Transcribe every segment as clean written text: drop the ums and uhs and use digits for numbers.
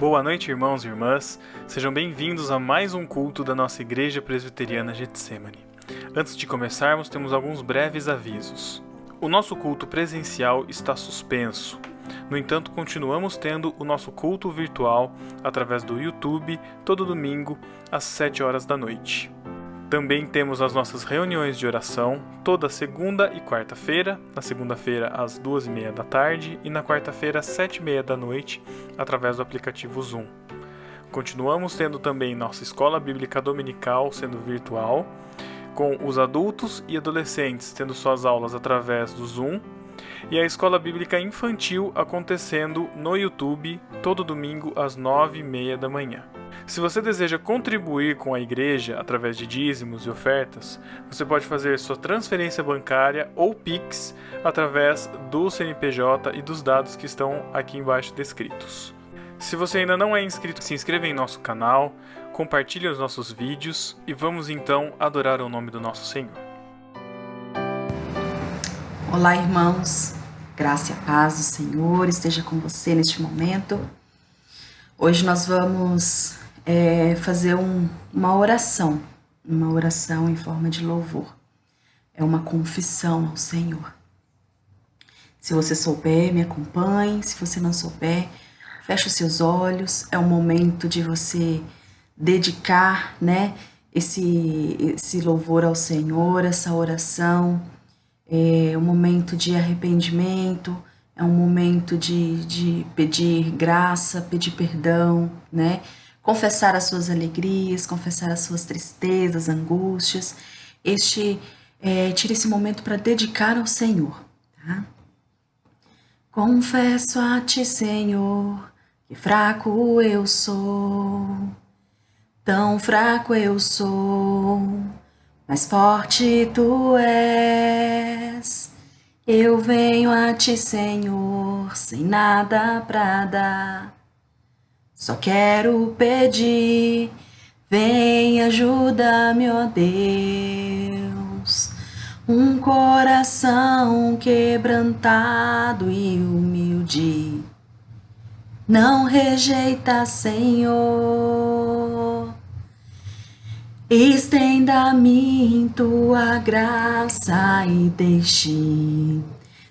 Boa noite, irmãos e irmãs. Sejam bem-vindos a mais um culto da nossa Igreja Presbiteriana Getsemane. Antes de começarmos, temos alguns breves avisos. O nosso culto presencial está suspenso. No entanto, continuamos tendo o nosso culto virtual através do YouTube, todo domingo, às 7 horas da noite. Também temos as nossas reuniões de oração, toda segunda e quarta-feira, na segunda-feira às 2h30 da tarde e na quarta-feira às 7h30 da noite, através do aplicativo Zoom. Continuamos tendo também nossa escola bíblica dominical sendo virtual, com os adultos e adolescentes tendo suas aulas através do Zoom, e a escola bíblica infantil acontecendo no YouTube todo domingo às 9h30 da manhã. Se você deseja contribuir com a igreja através de dízimos e ofertas, você pode fazer sua transferência bancária ou Pix através do CNPJ e dos dados que estão aqui embaixo descritos. Se você ainda não é inscrito, se inscreva em nosso canal, compartilhe os nossos vídeos e vamos então adorar o nome do nosso Senhor. Olá, irmãos, graça e a paz do Senhor esteja com você neste momento. Hoje nós vamos fazer uma oração em forma de louvor. É uma confissão ao Senhor. Se você souber, me acompanhe. Se você não souber, feche os seus olhos. É um momento de você dedicar, esse louvor ao Senhor, essa oração. É um momento de arrependimento, é um momento de pedir graça, pedir perdão, confessar as suas alegrias, confessar as suas tristezas, angústias. Tire esse momento para dedicar ao Senhor, tá? Confesso a ti, Senhor, que fraco eu sou, tão fraco eu sou, mas forte tu és. Eu venho a ti, Senhor, sem nada pra dar. Só quero pedir, vem, ajuda-me, ó Deus. Um coração quebrantado e humilde, não rejeita, Senhor. Estenda-me tua graça e deixe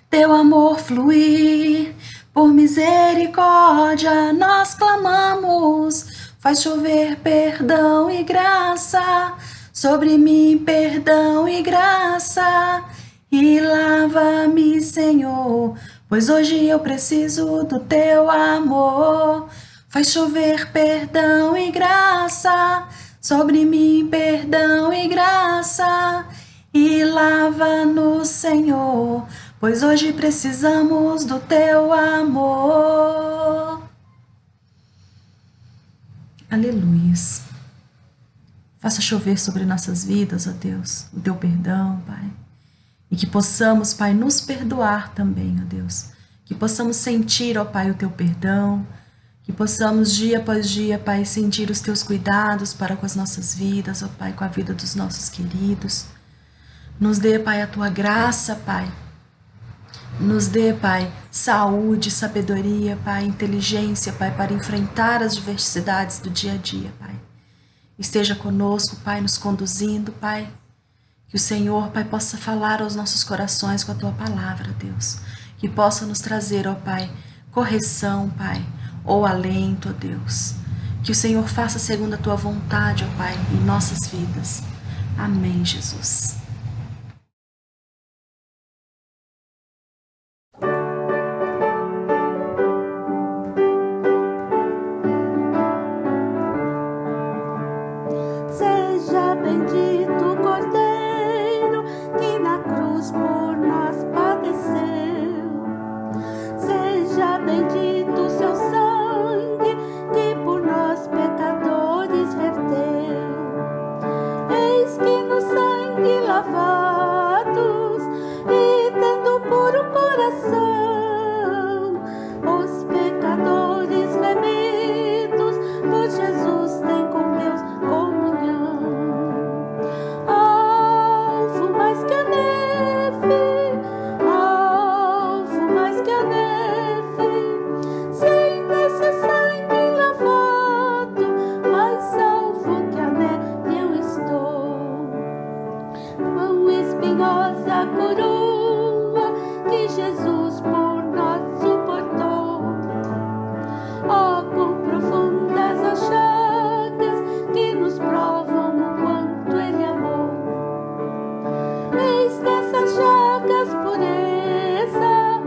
teu amor fluir. Por misericórdia nós clamamos, faz chover perdão e graça sobre mim, perdão e graça, e lava-me, Senhor, pois hoje eu preciso do teu amor. Faz chover perdão e graça sobre mim, perdão e graça, e lava-nos, Senhor, pois hoje precisamos do teu amor. Aleluias. Faça chover sobre nossas vidas, ó Deus, o teu perdão, Pai. E que possamos, Pai, nos perdoar também, ó Deus. Que possamos sentir, ó Pai, o teu perdão. Que possamos, dia após dia, Pai, sentir os teus cuidados para com as nossas vidas, ó Pai, com a vida dos nossos queridos. Nos dê, Pai, a tua graça, Pai. Nos dê, Pai, saúde, sabedoria, Pai, inteligência, Pai, para enfrentar as diversidades do dia a dia, Pai. Esteja conosco, Pai, nos conduzindo, Pai. Que o Senhor, Pai, possa falar aos nossos corações com a tua palavra, Deus. Que possa nos trazer, ó Pai, correção, Pai, ou alento, ó Deus. Que o Senhor faça segundo a tua vontade, ó Pai, em nossas vidas. Amém, Jesus. Seja bendito o Cordeiro que na cruz por nós padeceu. Seja bendito o seu sangue que por nós pecadores verteu. Eis que no sangue lá Jesus por nós suportou. Oh, quão profundas as chagas que nos provam o quanto Ele amou. Eis nessas chagas pureza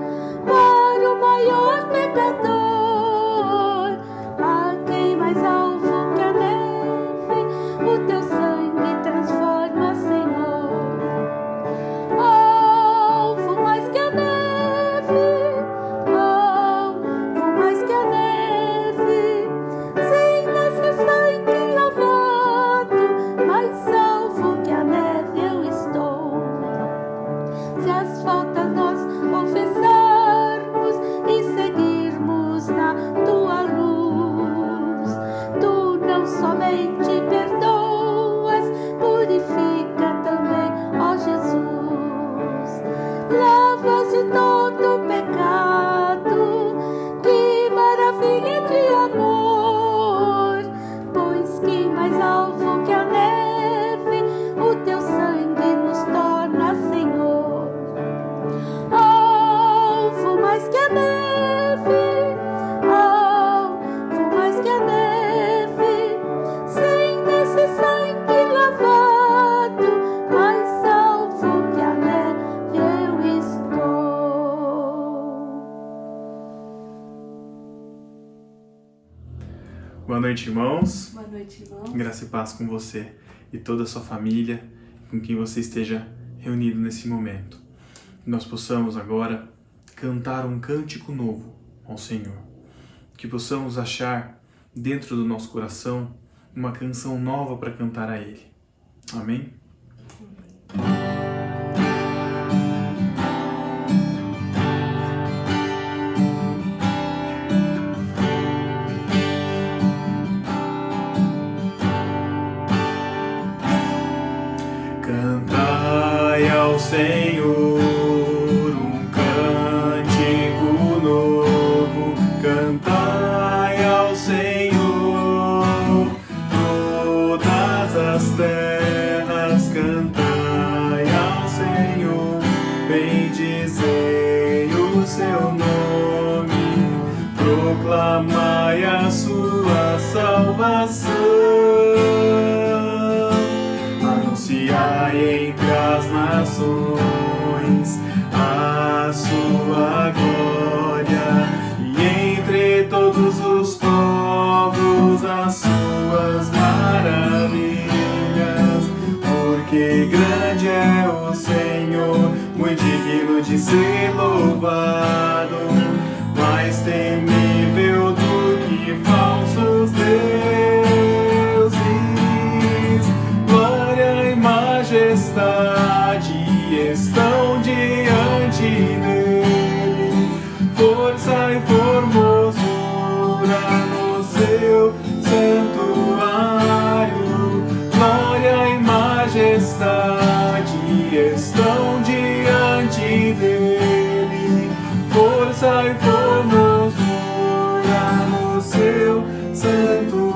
para o maior pecador. A quem mais alvo que a neve o teu sangue transforma, Senhor. Alvo mais que a neve, alvo mais que a neve, sem nesse sangue lavado, mais alvo que a neve eu estou. Se as faltas nós confessarmos e seguirmos na tua luz, tu não somente perdoas, purifica também, ó Jesus. Lavas de todo pecado, que maravilha de amor, pois que mais alvo que a neve o teu sangue nos torna, Senhor. Alvo mais que a neve, alvo mais que a neve, sem nesse sangue lavado, mais alvo que a neve eu estou. Boa noite, irmãos. Boa noite, irmãos. Graça e paz com você e toda a sua família, com quem você esteja reunido nesse momento. Que nós possamos agora cantar um cântico novo ao Senhor. Que possamos achar dentro do nosso coração uma canção nova para cantar a Ele. Amém? Cantai ao Senhor um cântico novo, cantai ao Senhor todas as terras, cantai ao Senhor, bendizei o seu nome, proclamai a sua salvação. Anunciai entre as nações a sua glória, e entre todos os povos as suas maravilhas. Porque grande é o Senhor, muito digno de ser louvado, mais temível do que falsos deuses. Glória e majestade estão diante dele, força e formosura no seu santuário. Glória e majestade estão diante dele, força e formosura no seu santuário.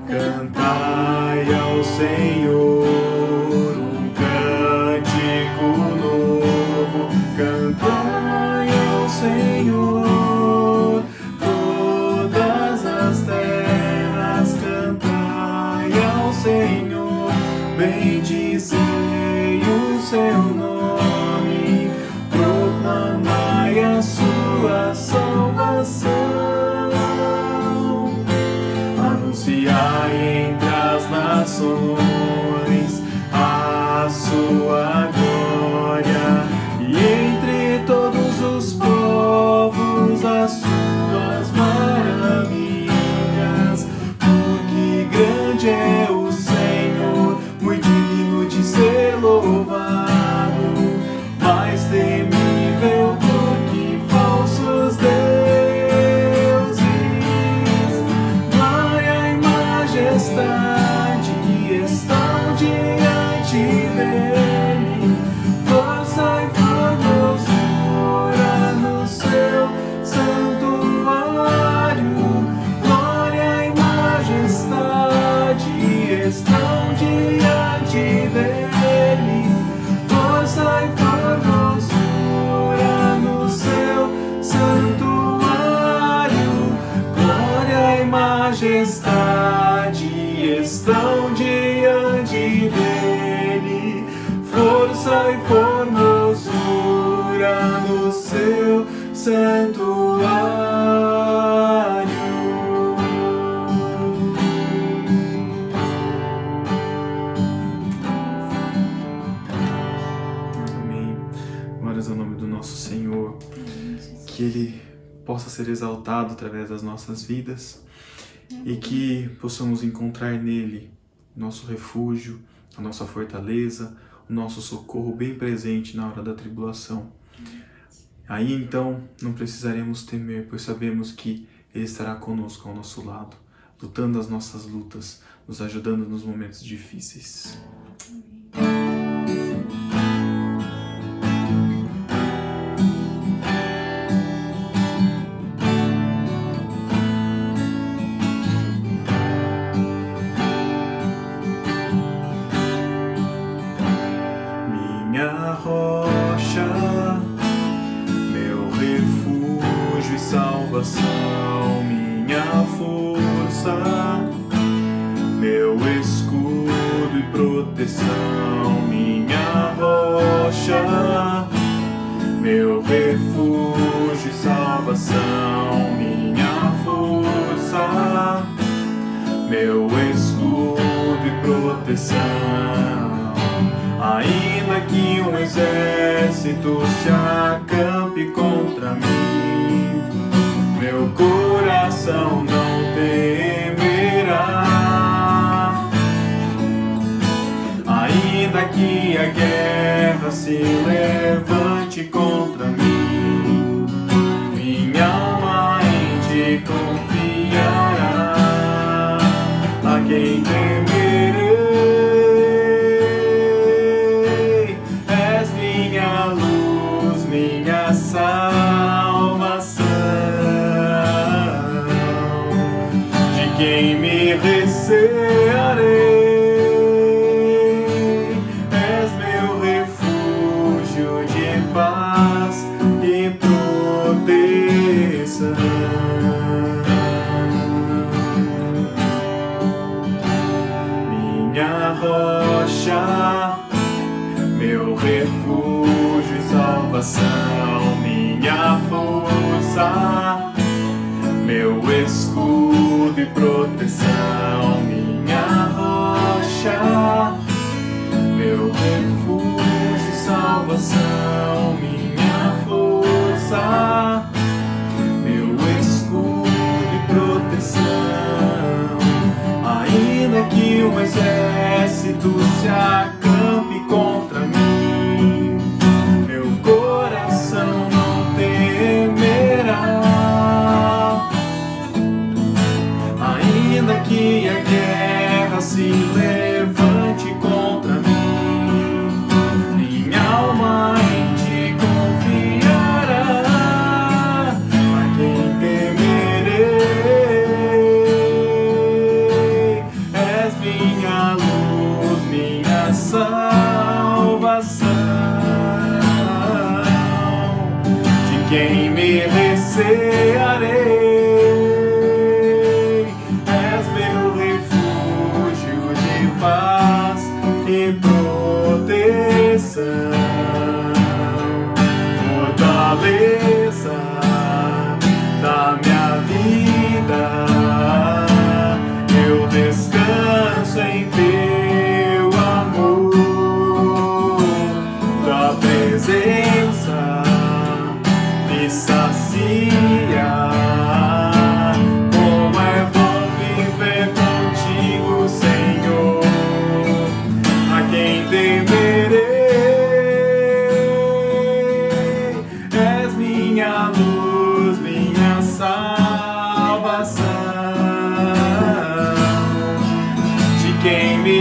Cantai ao Senhor um cântico novo, cantai ao Senhor todas as terras, cantai ao Senhor, bendizei o seu nome, proclamai a sua salvação. Anunciai entre as nações a sua glória, e entre todos os povos as suas maravilhas. Porque grande é o Senhor, muito digno de ser louvado, mais temível do que falsos deuses. Glória e majestade estão diante dele, força e formosura no seu santuário. Glória e majestade santuário. Amém. Glórias ao nome do nosso Senhor. Que Ele possa ser exaltado através das nossas vidas e que possamos encontrar nele nosso refúgio, a nossa fortaleza, o nosso socorro bem presente na hora da tribulação. Aí então não precisaremos temer, pois sabemos que Ele estará conosco ao nosso lado, lutando as nossas lutas, nos ajudando nos momentos difíceis. Minha rocha, meu refúgio e salvação, minha força, meu escudo e proteção, minha rocha, meu refúgio e salvação, minha força, meu escudo e proteção. Ainda que um exército se acampe contra mim, meu coração não temerá. Ainda que a guerra se levante contra mim, minha alma em ti confiará. A quem temerei, minha salvação, de quem me recearei, és meu refúgio de paz e proteção. Minha rocha, meu refúgio e salvação, minha força, meu escudo e proteção, minha rocha, meu refúgio e salvação, minha força, meu escudo e proteção. Ainda que um exército se acampe contra mim, meu coração não temerá. Ainda que a guerra se levante contra mim, minha alma em ti confiará. A quem temerei, és minha luz, minha salvação, de quem me recearei, és meu refúgio de paz e proteção, fortaleza da minha vida, eu descanso em teu amor, tua presença me sacia. Como é bom viver contigo, Senhor. A quem temerei, és minha luz, minha salvação, de quem me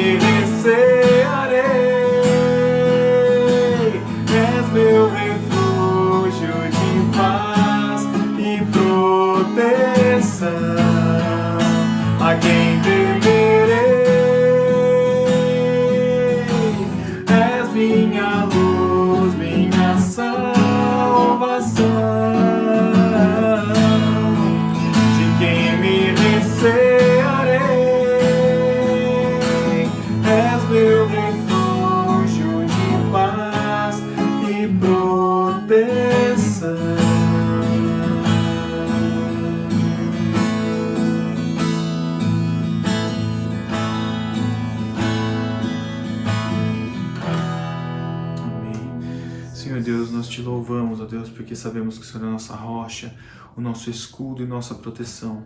nós te louvamos, ó Deus, porque sabemos que o Senhor é a nossa rocha, o nosso escudo e nossa proteção.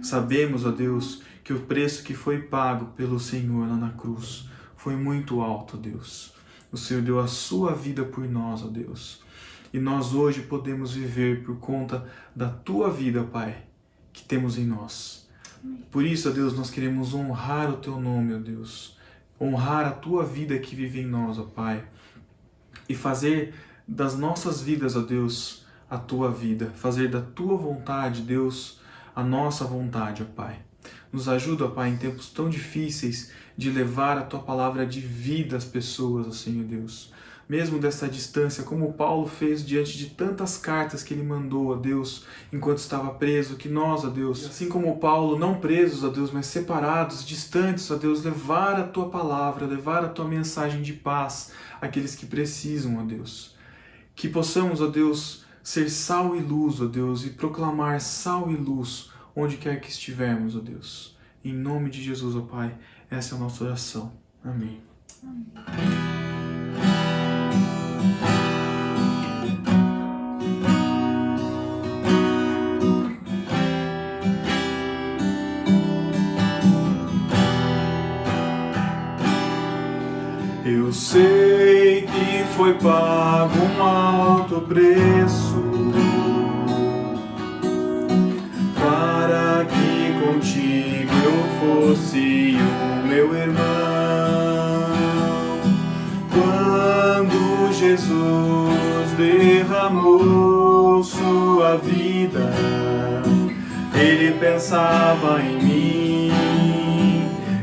Sabemos, ó Deus, que o preço que foi pago pelo Senhor lá na cruz foi muito alto, ó Deus. O Senhor deu a sua vida por nós, ó Deus. E nós hoje podemos viver por conta da tua vida, Pai, que temos em nós. Por isso, ó Deus, nós queremos honrar o teu nome, ó Deus. Honrar a tua vida que vive em nós, ó Pai. E fazer das nossas vidas, ó Deus, a tua vida. Fazer da tua vontade, Deus, a nossa vontade, ó Pai. Nos ajuda, ó Pai, em tempos tão difíceis, de levar a tua palavra de vida às pessoas, ó Senhor Deus. Mesmo dessa distância, como Paulo fez diante de tantas cartas que ele mandou a Deus enquanto estava preso, que nós, ó Deus, assim como Paulo, não presos, ó Deus, mas separados, distantes, ó Deus, levar a tua palavra, levar a tua mensagem de paz àqueles que precisam, ó Deus. Que possamos, ó Deus, ser sal e luz, ó Deus, e proclamar sal e luz onde quer que estivermos, ó Deus. Em nome de Jesus, ó Pai, essa é a nossa oração. Amém. Eu sei que foi pago um alto preço para que contigo eu fosse o meu irmão. Quando Jesus derramou sua vida, ele pensava em mim,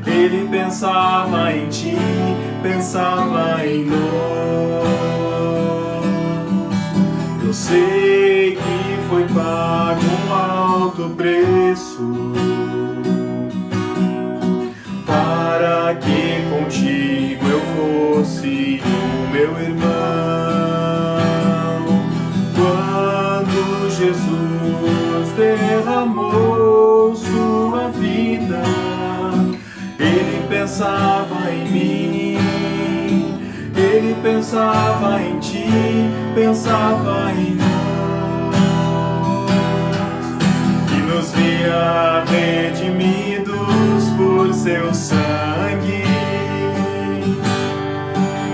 ele pensava em ti, pensava em nós. Eu sei que foi pago um alto preço para que contigo eu fosse o meu irmão. Quando Jesus derramou sua vida, ele pensava em mim, ele pensava em ti, pensava em nós, e nos via redimidos por seu sangue,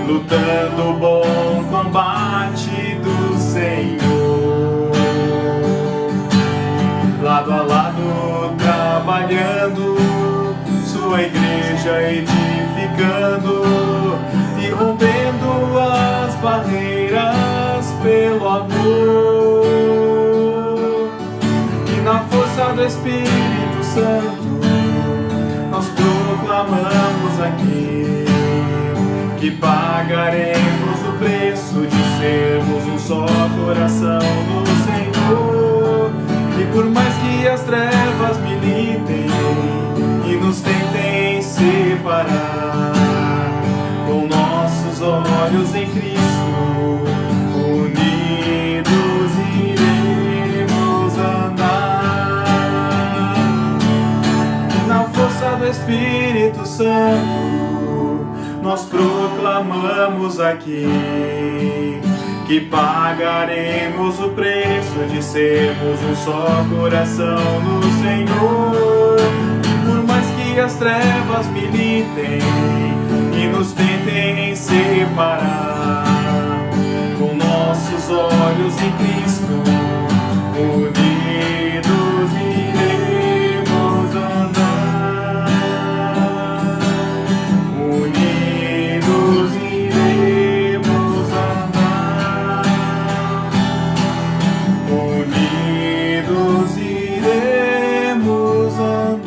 lutando o bom combate do Senhor, lado a lado trabalhando, sua igreja edificando e rompendo as barreiras pelo amor. E na força do Espírito Santo nós proclamamos aqui que pagaremos o preço de sermos um só coração no Senhor. E por mais que as trevas militem e nos tentem separar, com nossos olhos em Cristo, unidos iremos andar. Na força do Espírito Santo, nós proclamamos aqui que pagaremos o preço de sermos um só coração no Senhor. Por mais que as trevas militem e nos tentem separar, com nossos olhos em Cristo, unidos iremos andar. Unidos iremos andar. Unidos iremos andar.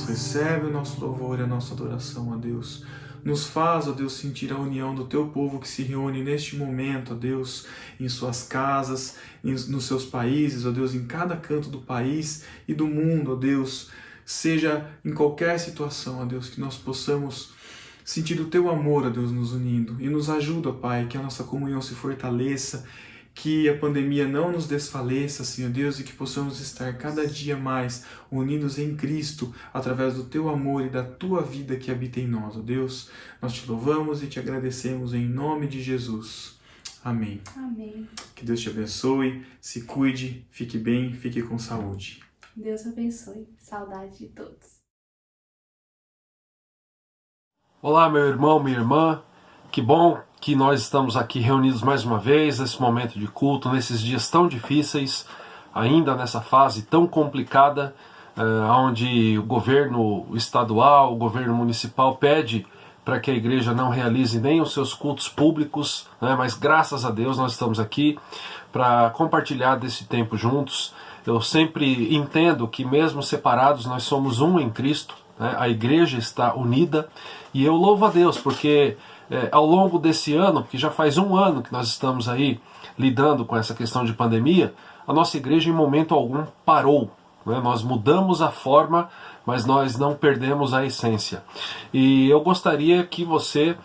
Recebe o nosso louvor e a nossa adoração, ó Deus. Nos faz, ó Deus, sentir a união do teu povo que se reúne neste momento, ó Deus, em suas casas, nos seus países, ó Deus, em cada canto do país e do mundo, ó Deus. Seja em qualquer situação, ó Deus, que nós possamos sentir o teu amor, ó Deus, nos unindo. E nos ajuda, ó Pai, que a nossa comunhão se fortaleça, que a pandemia não nos desfaleça, Senhor Deus, e que possamos estar cada dia mais unidos em Cristo, através do Teu amor e da Tua vida que habita em nós, ó Deus. Nós Te louvamos e Te agradecemos em nome de Jesus. Amém. Amém. Que Deus te abençoe, se cuide, fique bem, fique com saúde. Deus abençoe. Saudade de todos. Olá, meu irmão, minha irmã. Que bom que nós estamos aqui reunidos mais uma vez nesse momento de culto, nesses dias tão difíceis, ainda nessa fase tão complicada, onde o governo estadual, o governo municipal pede para que a igreja não realize nem os seus cultos públicos, né? Mas graças a Deus nós estamos aqui para compartilhar desse tempo juntos. Eu sempre entendo que mesmo separados nós somos um em Cristo, né? A igreja está unida, e eu louvo a Deus porque ao longo desse ano, que já faz um ano que nós estamos aí lidando com essa questão de pandemia, a nossa igreja em momento algum parou, né? Nós mudamos a forma, mas nós não perdemos a essência. E eu gostaria que você,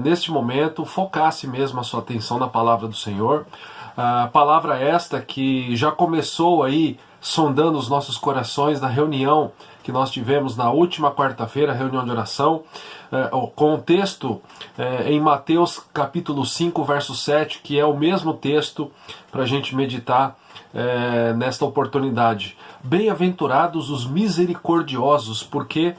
neste momento, focasse mesmo a sua atenção na palavra do Senhor. A palavra esta que já começou aí sondando os nossos corações na reunião que nós tivemos na última quarta-feira, reunião de oração, com o texto em Mateus capítulo 5, verso 7, que é o mesmo texto para a gente meditar nesta oportunidade. Bem-aventurados os misericordiosos, porque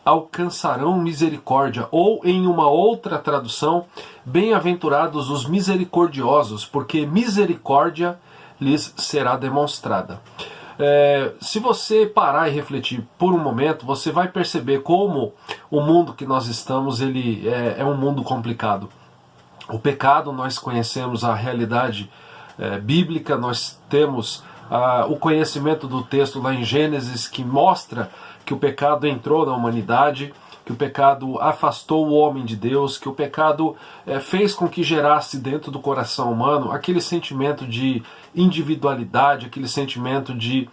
alcançarão misericórdia. Ou em uma outra tradução, bem-aventurados os misericordiosos, porque misericórdia lhes será demonstrada. Se você parar e refletir por um momento, você vai perceber como o mundo que nós estamos, ele é um mundo complicado. O pecado, nós conhecemos a realidade bíblica, nós temos o conhecimento do texto lá em Gênesis que mostra que o pecado entrou na humanidade, que o pecado afastou o homem de Deus, que o pecado fez com que gerasse dentro do coração humano aquele sentimento de individualidade, aquele sentimento de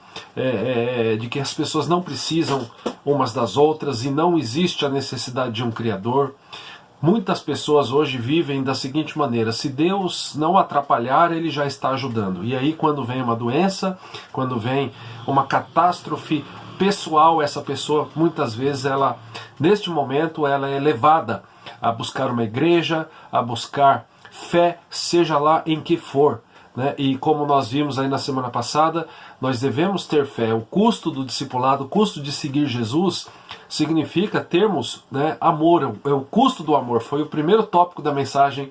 que as pessoas não precisam umas das outras e não existe a necessidade de um Criador. Muitas pessoas hoje vivem da seguinte maneira: se Deus não atrapalhar, Ele já está ajudando. E aí quando vem uma doença, quando vem uma catástrofe pessoal, essa pessoa muitas vezes neste momento ela é levada a buscar uma igreja, a buscar fé, seja lá em que for, né? E como nós vimos aí na semana passada, nós devemos ter fé. O custo do discipulado, o custo de seguir Jesus significa termos, né, amor. O custo do amor foi o primeiro tópico da mensagem,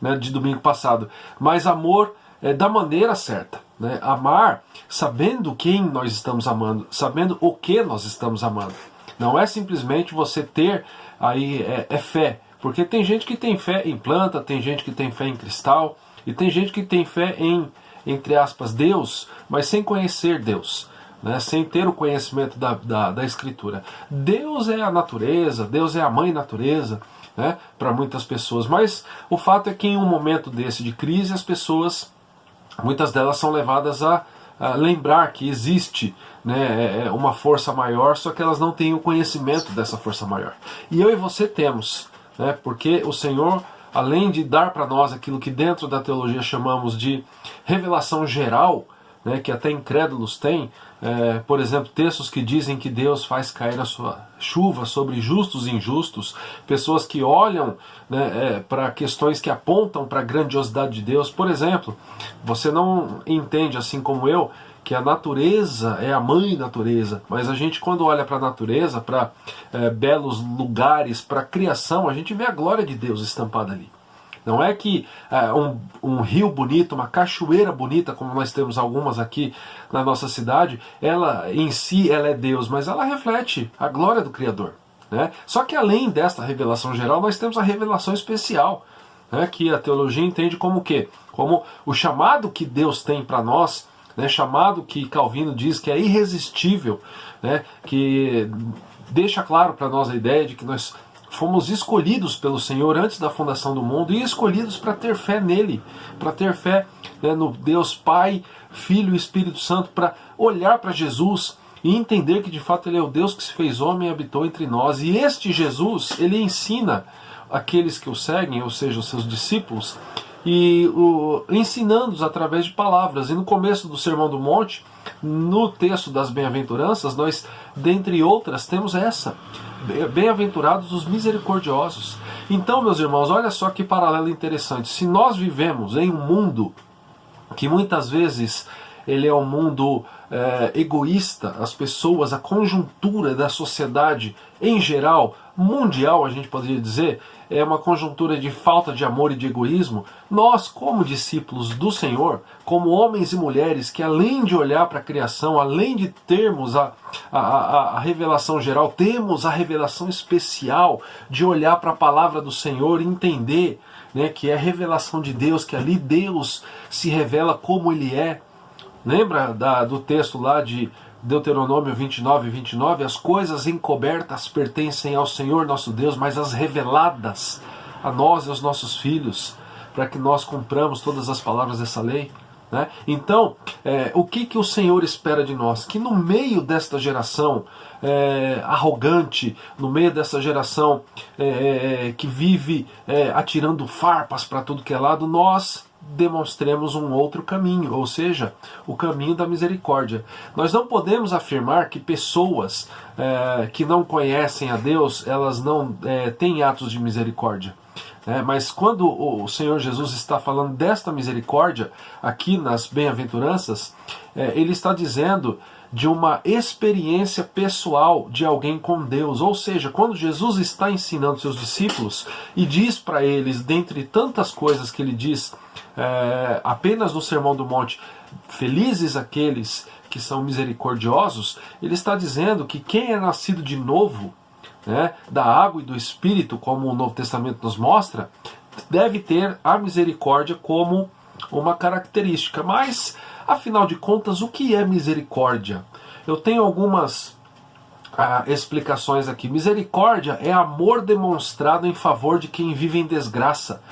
né, de domingo passado. Mas amor da maneira certa, né? Amar sabendo quem nós estamos amando, sabendo o que nós estamos amando. Não é simplesmente você ter aí fé, porque tem gente que tem fé em planta, tem gente que tem fé em cristal, e tem gente que tem fé em, entre aspas, Deus, mas sem conhecer Deus, né? Sem ter o conhecimento da Escritura. Deus é a natureza, Deus é a mãe natureza, né, para muitas pessoas, mas o fato é que em um momento desse de crise, as pessoas, muitas delas são levadas a lembrar que existe, né, uma força maior, só que elas não têm o conhecimento dessa força maior. E eu e você temos, né, porque o Senhor, além de dar para nós aquilo que dentro da teologia chamamos de revelação geral, né, que até incrédulos têm, por exemplo, textos que dizem que Deus faz cair a sua chuva sobre justos e injustos, pessoas que olham, né, para questões que apontam para a grandiosidade de Deus. Por exemplo, você não entende, assim como eu, que a natureza é a mãe natureza, mas a gente, quando olha para a natureza, para belos lugares, para a criação, a gente vê a glória de Deus estampada ali. Não é que um rio bonito, uma cachoeira bonita, como nós temos algumas aqui na nossa cidade, ela em si ela é Deus, mas ela reflete a glória do Criador, né? Só que além desta revelação geral, nós temos a revelação especial, né, que a teologia entende como o quê? Como o chamado que Deus tem para nós, né, chamado que Calvino diz que é irresistível, né, que deixa claro para nós a ideia de que nós fomos escolhidos pelo Senhor antes da fundação do mundo e escolhidos para ter fé nele, para ter fé, né, no Deus Pai, Filho e Espírito Santo, para olhar para Jesus e entender que de fato Ele é o Deus que se fez homem e habitou entre nós. E este Jesus, Ele ensina aqueles que o seguem, ou seja, os seus discípulos, e ensinando-os através de palavras. E no começo do Sermão do Monte, no texto das bem-aventuranças, nós, dentre outras, temos essa: bem-aventurados os misericordiosos. Então, meus irmãos, olha só que paralelo interessante. Se nós vivemos em um mundo que muitas vezes ele é um mundo egoísta, as pessoas, a conjuntura da sociedade em geral, mundial, a gente poderia dizer, é uma conjuntura de falta de amor e de egoísmo. Nós, como discípulos do Senhor, como homens e mulheres que, além de olhar para a criação, além de termos a revelação geral, temos a revelação especial de olhar para a palavra do Senhor e entender, né, que é a revelação de Deus, que ali Deus se revela como Ele é. Lembra do texto lá de Deuteronômio 29:29? As coisas encobertas pertencem ao Senhor nosso Deus, mas as reveladas a nós e aos nossos filhos, para que nós cumpramos todas as palavras dessa lei. Né? Então, o que o Senhor espera de nós? Que no meio desta geração arrogante, no meio dessa geração que vive atirando farpas para tudo que é lado, nós demonstremos um outro caminho, ou seja, o caminho da misericórdia. Nós não podemos afirmar que pessoas que não conhecem a Deus, elas não têm atos de misericórdia. Mas quando o Senhor Jesus está falando desta misericórdia, aqui nas bem-aventuranças, Ele está dizendo de uma experiência pessoal de alguém com Deus. Ou seja, quando Jesus está ensinando seus discípulos e diz para eles, dentre tantas coisas que Ele diz apenas no Sermão do Monte, felizes aqueles que são misericordiosos, Ele está dizendo que quem é nascido de novo, da água e do Espírito, como o Novo Testamento nos mostra, deve ter a misericórdia como uma característica. Mas, afinal de contas, o que é misericórdia? Eu tenho algumas explicações aqui. Misericórdia é amor demonstrado em favor de quem vive em desgraça,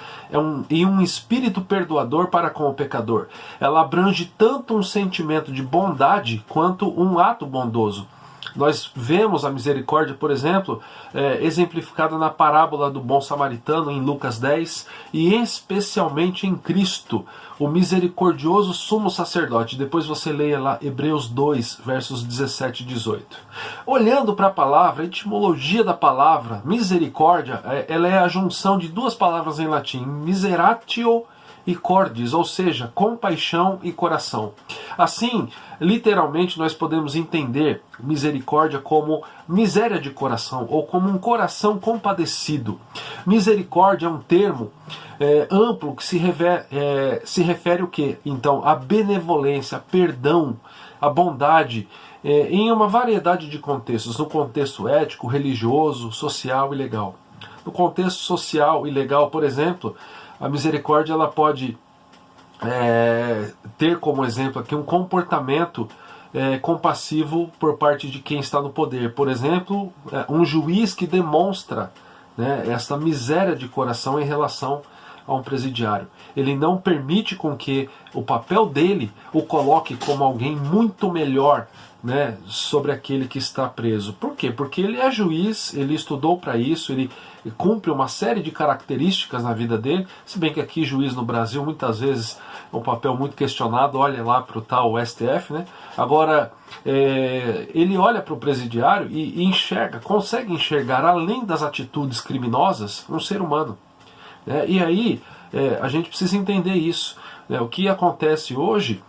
e um espírito perdoador para com o pecador. Ela abrange tanto um sentimento de bondade quanto um ato bondoso. Nós vemos a misericórdia, por exemplo, exemplificada na parábola do bom samaritano em Lucas 10, e especialmente em Cristo, o misericordioso sumo sacerdote. Depois você leia lá Hebreus 2, versos 17 e 18. Olhando para a palavra, a etimologia da palavra misericórdia, ela é a junção de duas palavras em latim, miseratio e cordis, ou seja, compaixão e coração. Assim, literalmente nós podemos entender misericórdia como miséria de coração, ou como um coração compadecido. Misericórdia é um termo amplo que se refere o quê? Então, a benevolência, a perdão, a bondade, em uma variedade de contextos, no contexto ético, religioso, social e legal. No contexto social e legal, por exemplo, a misericórdia ela pode ter como exemplo aqui um comportamento compassivo por parte de quem está no poder. Por exemplo, um juiz que demonstra essa miséria de coração em relação a um presidiário. Ele não permite com que o papel dele o coloque como alguém muito melhor sobre aquele que está preso. Por quê? Porque ele é juiz, ele estudou para isso, ele cumpre uma série de características na vida dele, se bem que aqui juiz no Brasil muitas vezes é um papel muito questionado, olha lá para o tal STF, Agora, ele olha para o presidiário e consegue enxergar, além das atitudes criminosas, um ser humano. E aí, a gente precisa entender isso. O que acontece hoje,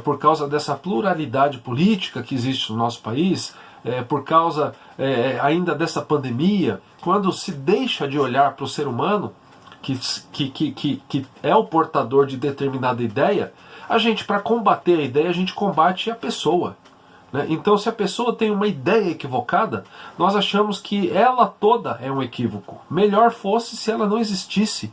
por causa dessa pluralidade política que existe no nosso país, por causa ainda dessa pandemia, quando se deixa de olhar para o ser humano, que é o portador de determinada ideia, a gente, para combater a ideia, a gente combate a pessoa. Então, se a pessoa tem uma ideia equivocada, nós achamos que ela toda é um equívoco. Melhor fosse se ela não existisse.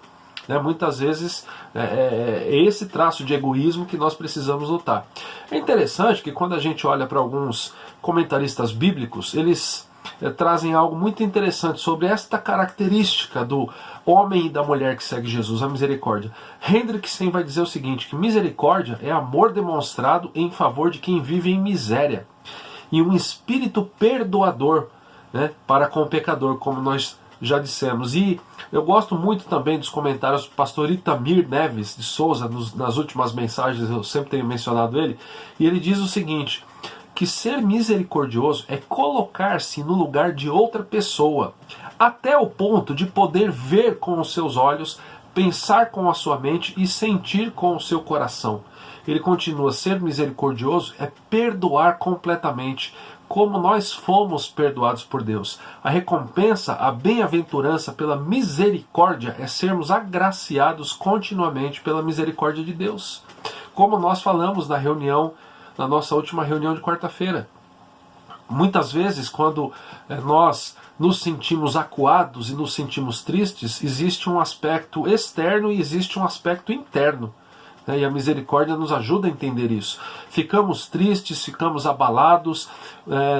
Muitas vezes é esse traço de egoísmo que nós precisamos lutar. É interessante que quando a gente olha para alguns comentaristas bíblicos, eles trazem algo muito interessante sobre esta característica do homem e da mulher que segue Jesus, a misericórdia. Hendrickson vai dizer o seguinte, que misericórdia é amor demonstrado em favor de quem vive em miséria, e um espírito perdoador para com o pecador, como nós já dissemos. E eu gosto muito também dos comentários do pastor Itamir Neves de Souza, nas últimas mensagens, eu sempre tenho mencionado ele, e ele diz o seguinte, que ser misericordioso é colocar-se no lugar de outra pessoa, até o ponto de poder ver com os seus olhos, pensar com a sua mente e sentir com o seu coração. Ele continua, ser misericordioso é perdoar completamente, como nós fomos perdoados por Deus. A recompensa, a bem-aventurança pela misericórdia é sermos agraciados continuamente pela misericórdia de Deus. Como nós falamos na nossa última reunião de quarta-feira. Muitas vezes, quando nós nos sentimos acuados e nos sentimos tristes, existe um aspecto externo e existe um aspecto interno. E a misericórdia nos ajuda a entender isso. Ficamos tristes, ficamos abalados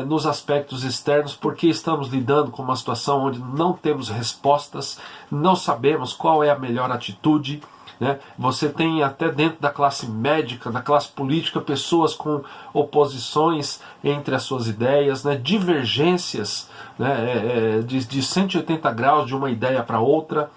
nos aspectos externos porque estamos lidando com uma situação onde não temos respostas, não sabemos qual é a melhor atitude. Você tem até dentro da classe médica, da classe política, pessoas com oposições entre as suas ideias, divergências de 180 graus de uma ideia para outra.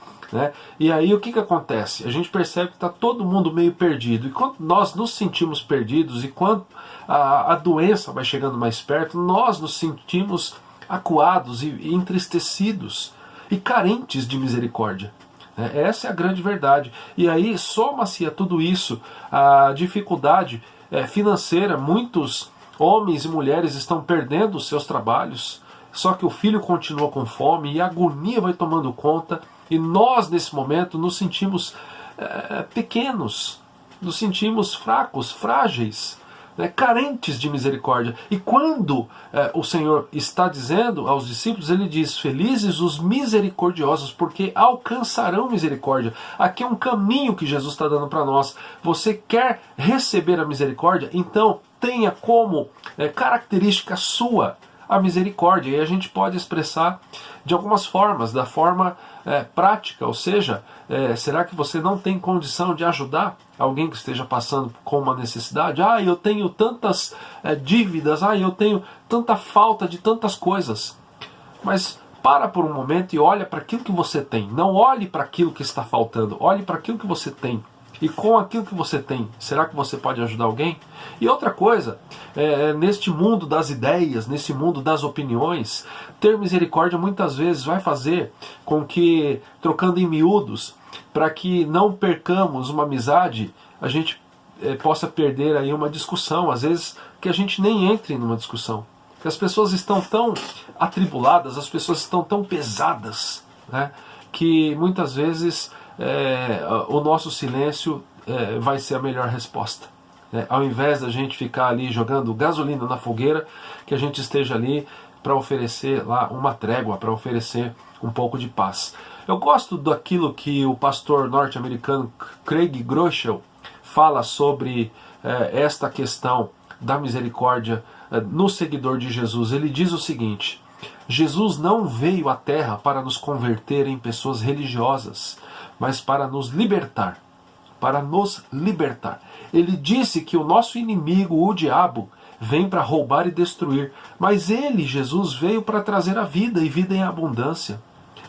E aí o que acontece? A gente percebe que está todo mundo meio perdido. E quando nós nos sentimos perdidos e quando a doença vai chegando mais perto, nós nos sentimos acuados e entristecidos e carentes de misericórdia. Essa é a grande verdade. E aí soma-se a tudo isso a dificuldade financeira. Muitos homens e mulheres estão perdendo os seus trabalhos, só que o filho continua com fome e a agonia vai tomando conta. E nós, nesse momento, nos sentimos pequenos, nos sentimos fracos, frágeis, carentes de misericórdia. E quando o Senhor está dizendo aos discípulos, ele diz, felizes os misericordiosos, porque alcançarão misericórdia. Aqui é um caminho que Jesus está dando para nós. Você quer receber a misericórdia? Então tenha como característica sua a misericórdia. E a gente pode expressar de algumas formas, da forma prática, ou seja, será que você não tem condição de ajudar alguém que esteja passando com uma necessidade? Eu tenho tantas dívidas, eu tenho tanta falta de tantas coisas. Mas para por um momento e olha para aquilo que você tem. Não olhe para aquilo que está faltando, olhe para aquilo que você tem. E com aquilo que você tem, será que você pode ajudar alguém? E outra coisa, neste mundo das ideias, nesse mundo das opiniões, ter misericórdia muitas vezes vai fazer com que, trocando em miúdos, para que não percamos uma amizade, a gente possa perder aí uma discussão, às vezes que a gente nem entre numa discussão. Que as pessoas estão tão atribuladas, as pessoas estão tão pesadas, que muitas vezes o nosso silêncio vai ser a melhor resposta. Ao invés da gente ficar ali jogando gasolina na fogueira, que a gente esteja ali para oferecer lá uma trégua, para oferecer um pouco de paz. Eu gosto daquilo que o pastor norte-americano Craig Groeschel fala sobre esta questão da misericórdia no seguidor de Jesus. Ele diz o seguinte: Jesus não veio à Terra para nos converter em pessoas religiosas, mas para nos libertar. Para nos libertar. Ele disse que o nosso inimigo, o diabo, vem para roubar e destruir. Mas ele, Jesus, veio para trazer a vida e vida em abundância.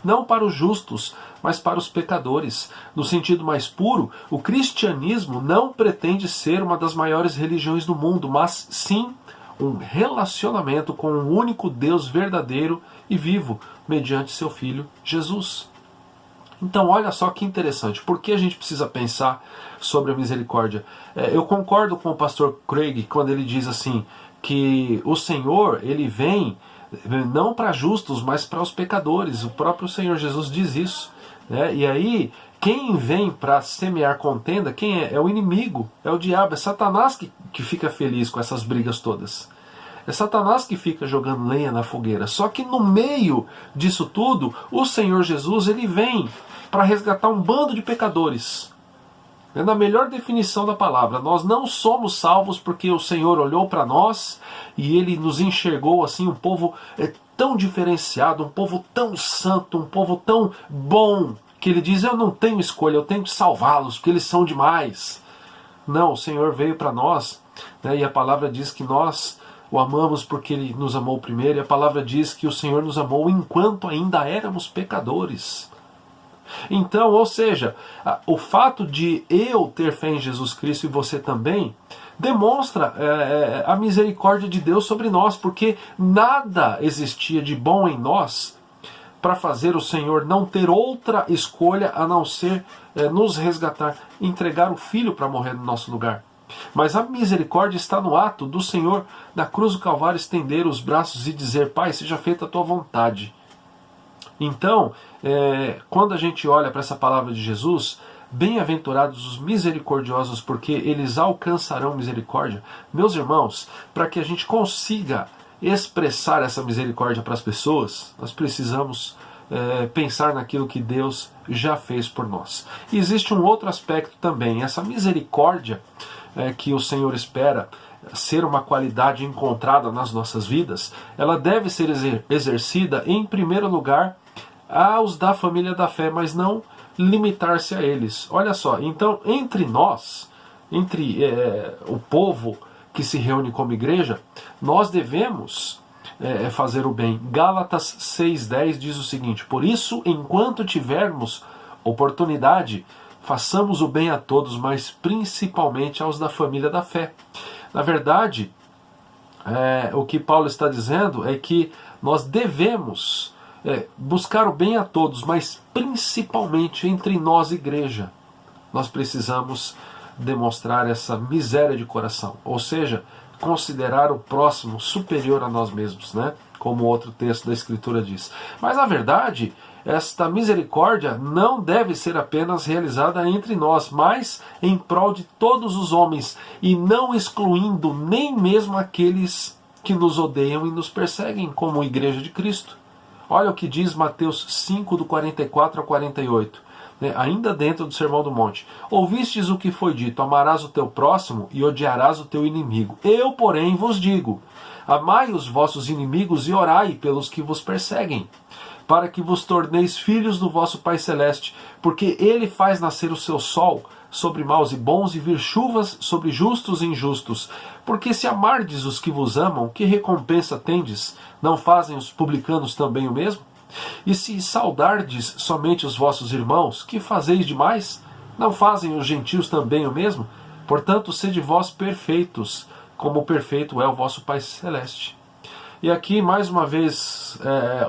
Não para os justos, mas para os pecadores. No sentido mais puro, o cristianismo não pretende ser uma das maiores religiões do mundo, mas sim um relacionamento com um único Deus verdadeiro e vivo, mediante seu Filho Jesus. Então olha só que interessante, por que a gente precisa pensar sobre a misericórdia? Eu concordo com o pastor Craig quando ele diz assim, que o Senhor, ele vem não para justos, mas para os pecadores. O próprio Senhor Jesus diz isso. E aí, quem vem para semear contenda, quem é? É o inimigo, é o diabo, é Satanás que fica feliz com essas brigas todas. É Satanás que fica jogando lenha na fogueira. Só que no meio disso tudo, o Senhor Jesus, ele vem para resgatar um bando de pecadores. É na melhor definição da palavra. Nós não somos salvos porque o Senhor olhou para nós e ele nos enxergou assim, um povo tão diferenciado, um povo tão santo, um povo tão bom, que ele diz, eu não tenho escolha, eu tenho que salvá-los, porque eles são demais. Não, o Senhor veio para nós, e a palavra diz que nós o amamos porque Ele nos amou primeiro, e a palavra diz que o Senhor nos amou enquanto ainda éramos pecadores. Então, ou seja, o fato de eu ter fé em Jesus Cristo e você também, demonstra a misericórdia de Deus sobre nós, porque nada existia de bom em nós para fazer o Senhor não ter outra escolha a não ser nos resgatar, entregar o Filho para morrer no nosso lugar. Mas a misericórdia está no ato do Senhor, na cruz do Calvário, estender os braços e dizer: Pai, seja feita a tua vontade. Então, quando a gente olha para essa palavra de Jesus, bem-aventurados os misericordiosos, porque eles alcançarão misericórdia. Meus irmãos, para que a gente consiga expressar essa misericórdia para as pessoas, nós precisamos pensar naquilo que Deus já fez por nós. E existe um outro aspecto também, essa misericórdia que o Senhor espera ser uma qualidade encontrada nas nossas vidas, ela deve ser exercida em primeiro lugar aos da família da fé, mas não limitar-se a eles. Olha só, então entre nós, entre o povo que se reúne como igreja, nós devemos fazer o bem. Gálatas 6,10 diz o seguinte: por isso, enquanto tivermos oportunidade, façamos o bem a todos, mas principalmente aos da família da fé. Na verdade, o que Paulo está dizendo é que nós devemos buscar o bem a todos, mas principalmente entre nós, igreja. Nós precisamos demonstrar essa miséria de coração, ou seja, considerar o próximo superior a nós mesmos, né? Como outro texto da Escritura diz. Mas na verdade, esta misericórdia não deve ser apenas realizada entre nós, mas em prol de todos os homens, e não excluindo nem mesmo aqueles que nos odeiam e nos perseguem, como Igreja de Cristo. Olha o que diz Mateus 5, do 44 ao 48. Ainda dentro do Sermão do Monte: ouvistes o que foi dito, amarás o teu próximo e odiarás o teu inimigo. Eu, porém, vos digo, amai os vossos inimigos e orai pelos que vos perseguem, para que vos torneis filhos do vosso Pai Celeste, porque Ele faz nascer o seu sol sobre maus e bons, e vir chuvas sobre justos e injustos. Porque se amardes os que vos amam, que recompensa tendes? Não fazem os publicanos também o mesmo? E se saudardes somente os vossos irmãos, que fazeis demais? Não fazem os gentios também o mesmo? Portanto, sede vós perfeitos, como perfeito é o vosso Pai Celeste. E aqui, mais uma vez,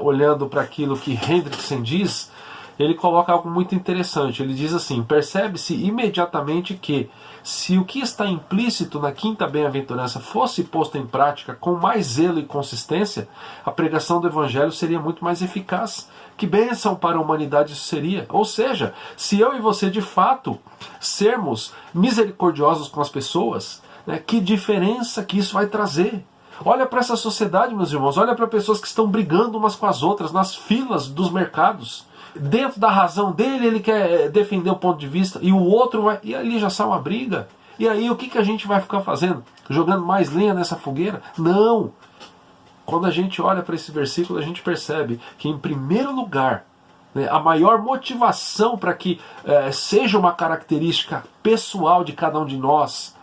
olhando para aquilo que Hendrickson diz, ele coloca algo muito interessante. Ele diz assim: percebe-se imediatamente que, se o que está implícito na quinta bem-aventurança fosse posto em prática com mais zelo e consistência, a pregação do Evangelho seria muito mais eficaz. Que bênção para a humanidade isso seria! Ou seja, se eu e você de fato sermos misericordiosos com as pessoas, que diferença que isso vai trazer! Olha para essa sociedade, meus irmãos, olha para pessoas que estão brigando umas com as outras nas filas dos mercados. Dentro da razão dele, ele quer defender o ponto de vista, e o outro vai... E ali já sai uma briga. E aí o que a gente vai ficar fazendo? Jogando mais lenha nessa fogueira? Não! Quando a gente olha para esse versículo, a gente percebe que, em primeiro lugar, a maior motivação para que seja uma característica pessoal de cada um de nós,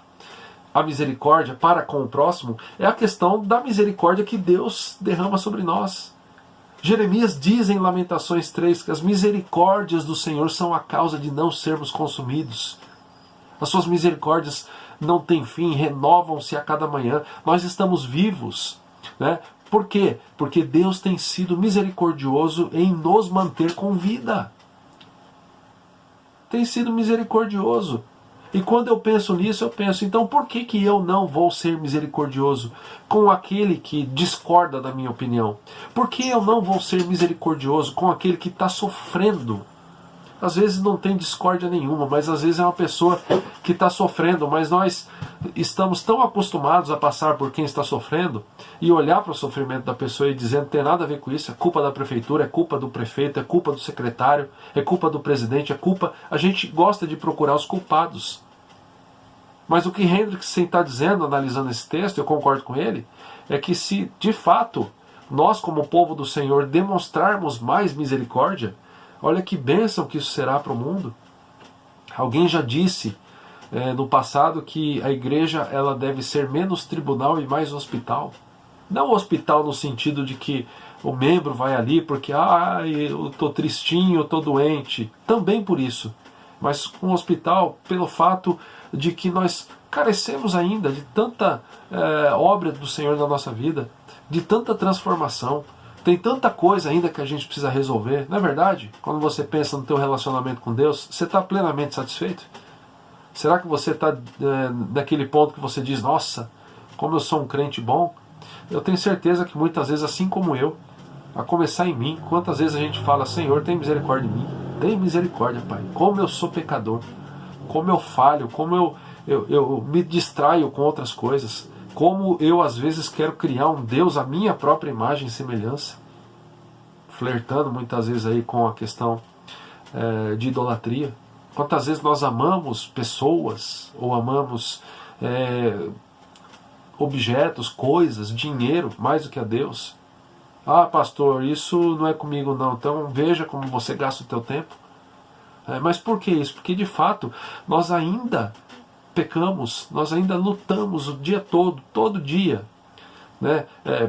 a misericórdia para com o próximo, é a questão da misericórdia que Deus derrama sobre nós. Jeremias diz em Lamentações 3 que as misericórdias do Senhor são a causa de não sermos consumidos. As suas misericórdias não têm fim, renovam-se a cada manhã. Nós estamos vivos, né? Por quê? Porque Deus tem sido misericordioso em nos manter com vida. Tem sido misericordioso. E quando eu penso nisso, eu penso, então por que eu não vou ser misericordioso com aquele que discorda da minha opinião? Por que eu não vou ser misericordioso com aquele que está sofrendo? Às vezes não tem discórdia nenhuma, mas às vezes é uma pessoa que está sofrendo, mas nós estamos tão acostumados a passar por quem está sofrendo e olhar para o sofrimento da pessoa e dizer: não tem nada a ver com isso, é culpa da prefeitura, é culpa do prefeito, é culpa do secretário, é culpa do presidente, é culpa... A gente gosta de procurar os culpados. Mas o que Hendrickson está dizendo, analisando esse texto, eu concordo com ele, é que se de fato nós, como povo do Senhor, demonstrarmos mais misericórdia, olha que bênção que isso será para o mundo. Alguém já disse no passado que a igreja ela deve ser menos tribunal e mais hospital. Não hospital no sentido de que o membro vai ali porque eu estou tristinho, eu estou doente. Também por isso. Mas um hospital pelo fato de que nós carecemos ainda de tanta obra do Senhor na nossa vida, de tanta transformação. Tem tanta coisa ainda que a gente precisa resolver. Não é verdade? Quando você pensa no teu relacionamento com Deus, você está plenamente satisfeito? Será que você está naquele ponto que você diz, nossa, como eu sou um crente bom? Eu tenho certeza que muitas vezes, assim como eu, a começar em mim, quantas vezes a gente fala, Senhor, tem misericórdia de mim? Tem misericórdia, Pai. Como eu sou pecador, como eu falho, como eu me distraio com outras coisas, como eu às vezes quero criar um Deus à minha própria imagem e semelhança, flertando muitas vezes aí com a questão de idolatria. Quantas vezes nós amamos pessoas, ou amamos objetos, coisas, dinheiro, mais do que a Deus. Ah, pastor, isso não é comigo não, então veja como você gasta o teu tempo. Mas por que isso? Porque de fato nós ainda pecamos, nós ainda lutamos o dia todo dia, né,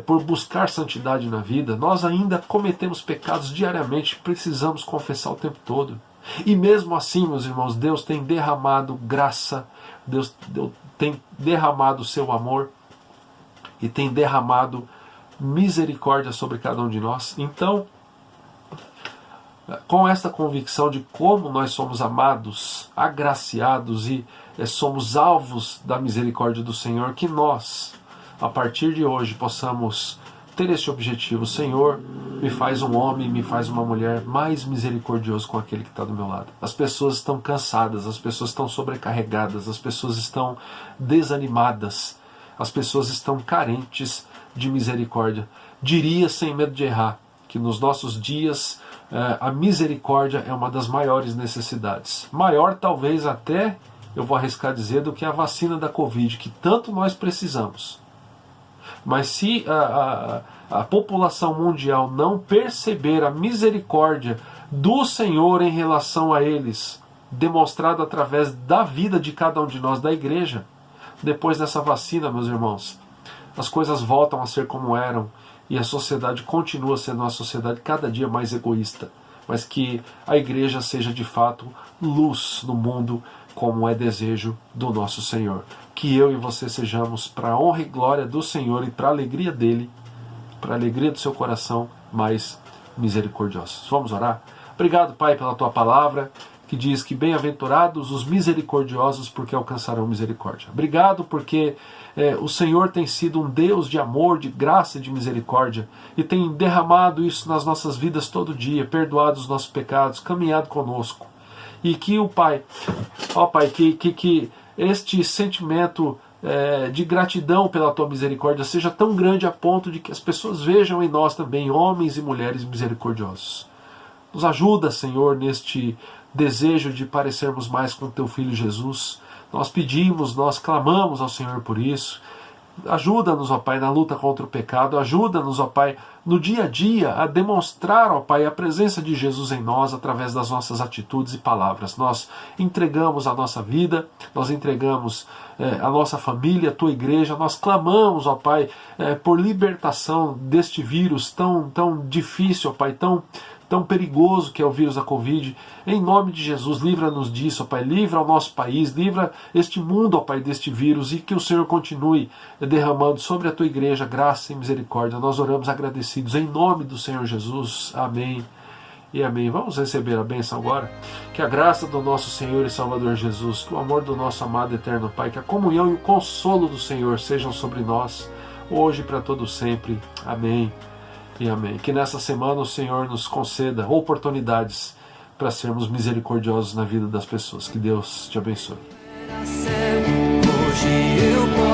por buscar santidade na vida. Nós ainda cometemos pecados diariamente, precisamos confessar o tempo todo. E mesmo assim, meus irmãos, Deus tem derramado graça, Deus tem derramado o seu amor e tem derramado misericórdia sobre cada um de nós. Então, com esta convicção de como nós somos amados, agraciados e somos alvos da misericórdia do Senhor, que nós, a partir de hoje, possamos ter este objetivo. Senhor, me faz um homem, me faz uma mulher mais misericordioso com aquele que está do meu lado. As pessoas estão cansadas, as pessoas estão sobrecarregadas, as pessoas estão desanimadas, as pessoas estão carentes de misericórdia. Diria, sem medo de errar, que nos nossos dias a misericórdia é uma das maiores necessidades. Maior talvez até, eu vou arriscar dizer, do que a vacina da Covid, que tanto nós precisamos. Mas se a população mundial não perceber a misericórdia do Senhor em relação a eles, demonstrada através da vida de cada um de nós, da igreja, depois dessa vacina, meus irmãos, as coisas voltam a ser como eram e a sociedade continua sendo uma sociedade cada dia mais egoísta, mas que a igreja seja de fato luz no mundo, como é desejo do nosso Senhor. Que eu e você sejamos, para a honra e glória do Senhor e para a alegria dele, para a alegria do seu coração, mais misericordiosos. Vamos orar? Obrigado, Pai, pela tua palavra, que diz que bem-aventurados os misericordiosos, porque alcançarão misericórdia. Obrigado porque o Senhor tem sido um Deus de amor, de graça e de misericórdia, e tem derramado isso nas nossas vidas todo dia, perdoado os nossos pecados, caminhado conosco. E que o Pai, que este sentimento de gratidão pela tua misericórdia seja tão grande a ponto de que as pessoas vejam em nós também homens e mulheres misericordiosos. Nos ajuda, Senhor, neste desejo de parecermos mais com teu Filho Jesus. Nós pedimos, nós clamamos ao Senhor por isso. Ajuda-nos, ó Pai, na luta contra o pecado. Ajuda-nos, ó Pai, no dia a dia a demonstrar, ó Pai, a presença de Jesus em nós através das nossas atitudes e palavras. Nós entregamos a nossa vida, nós entregamos a nossa família, a Tua igreja. Nós clamamos, ó Pai, por libertação deste vírus tão difícil, ó Pai, tão perigoso que é o vírus da Covid. Em nome de Jesus, livra-nos disso, ó Pai, livra o nosso país, livra este mundo, ó Pai, deste vírus, e que o Senhor continue derramando sobre a Tua igreja graça e misericórdia. Nós oramos agradecidos em nome do Senhor Jesus. Amém e amém. Vamos receber a bênção agora. Que a graça do nosso Senhor e Salvador Jesus, que o amor do nosso amado eterno Pai, que a comunhão e o consolo do Senhor sejam sobre nós, hoje e para todo sempre. Amém e amém. Que nessa semana o Senhor nos conceda oportunidades para sermos misericordiosos na vida das pessoas. Que Deus te abençoe. Hoje eu posso